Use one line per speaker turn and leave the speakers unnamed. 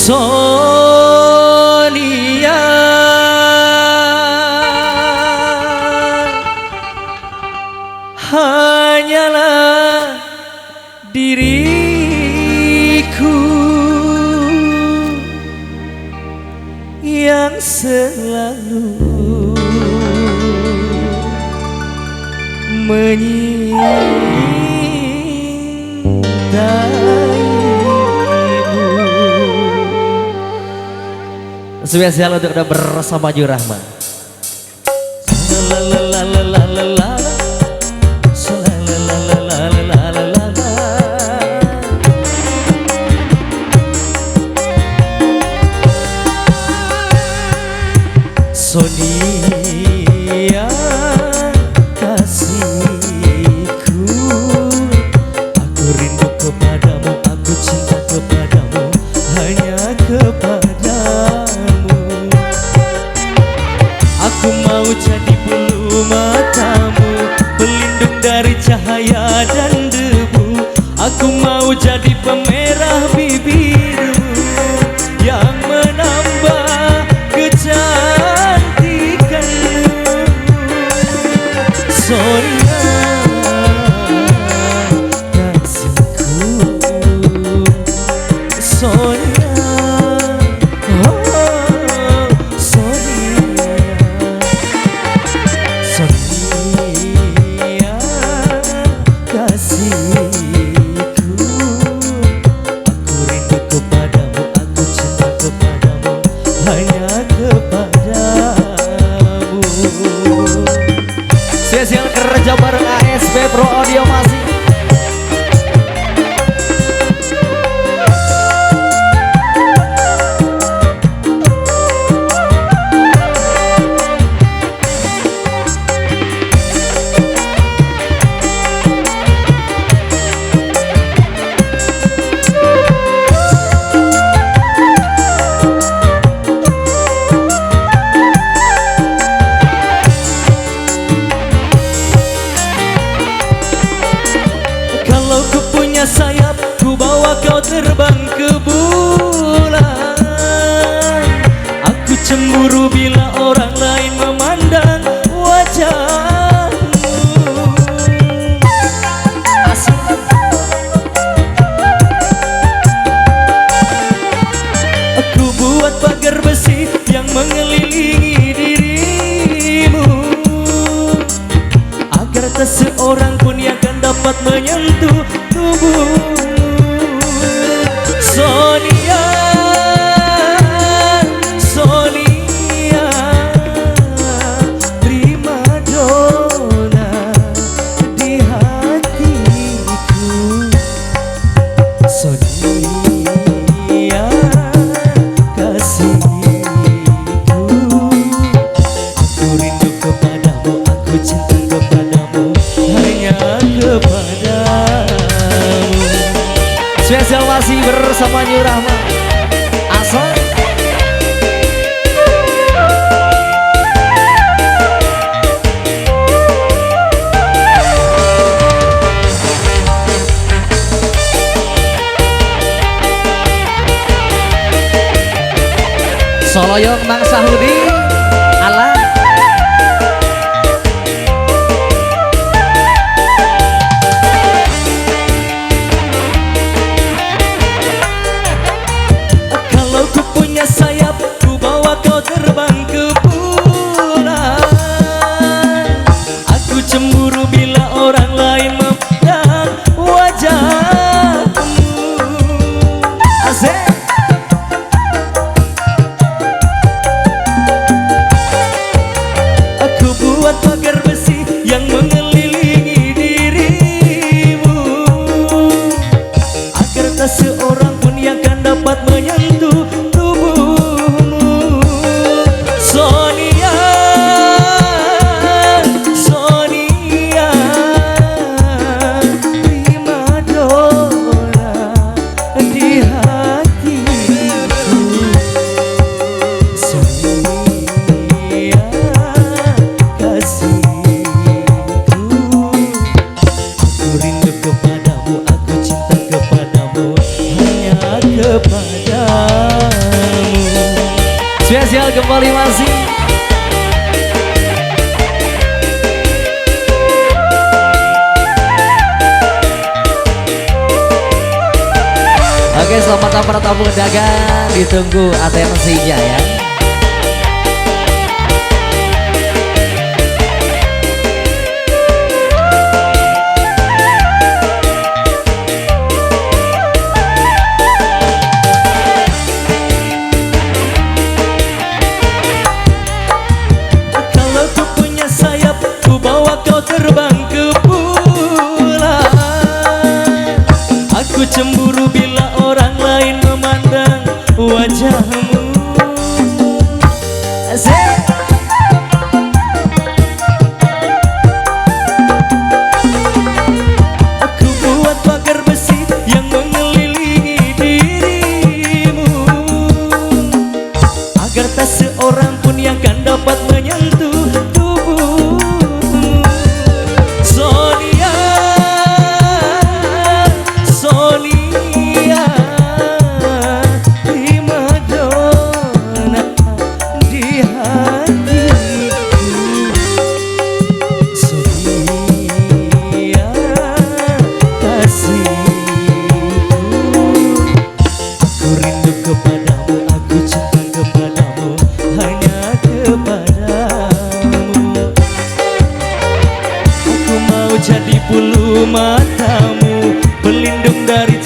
Sonia, hanyalah diriku yang selalu menyintaimu. Spesial untuk udah bersama Jurahman. Sonia kasihku, aku rindu kepadamu, aku cinta kepadamu, hanya kepadamu. Aku mau jadi bulu matamu, pelindung dari cahaya dan debu. Aku mau jadi pemerah bibirmu yang menambah kecantikanmu. Sonia kasihku, Sonia, oh Sonia, Sonia kasihku, aku rindu kepadamu, aku cinta kepadamu, hanya kepadamu. Spesial kerja bareng ASB Pro Audio masih. Sayap, ku bawa kau terbang ke bulan. Aku cemburu bila orang lain memandang wajahmu. Asik. Aku buat pagar besi yang mengelilingi dirimu, agar tak seorang pun yang akan dapat menyentuh tubuhmu. Sonia, Sonia, primadona di hatiku. Sonia kasihku, aku rindu kepadamu, aku cinta kepadamu, hanya kepadamu. Spesial masih bersama Jurahman. Asal Soloyong Mang Sahudi ala sayap, ku bawa kau terbang ke bulan. Aku cemburu bila orang lain memandang wajahmu. Asik. Aku buat pagar besi yang mengelilingi dirimu, agar tak seorang pun yang akan dapat menyentuh tubuhmu. Sonia, Sonia, primadona di hatiku. Sonia kasihku, aku rindu kepadamu, aku cinta kepadamu, hanya kepadamu. spesial kembali masih. Oke, selamat para tamu undangan, ditunggu atensinya ya. Kalau ku punya sayap, ku bawa kau terbang ke bulan. Aku cemburu bila orang lain memandang wajahmu. Asik. Aku buat pagar besi yang mengelilingi dirimu, agar tak seorang pun yang kan dapat menyentuh tubuhmu. Sonia, Sonia, primadona di hatiku. Sonia, kasihku, aku rindu kepadamu, aku cinta kepadamu, hanya kepadamu. Aku mau jadi bulu matamu, pelindung dari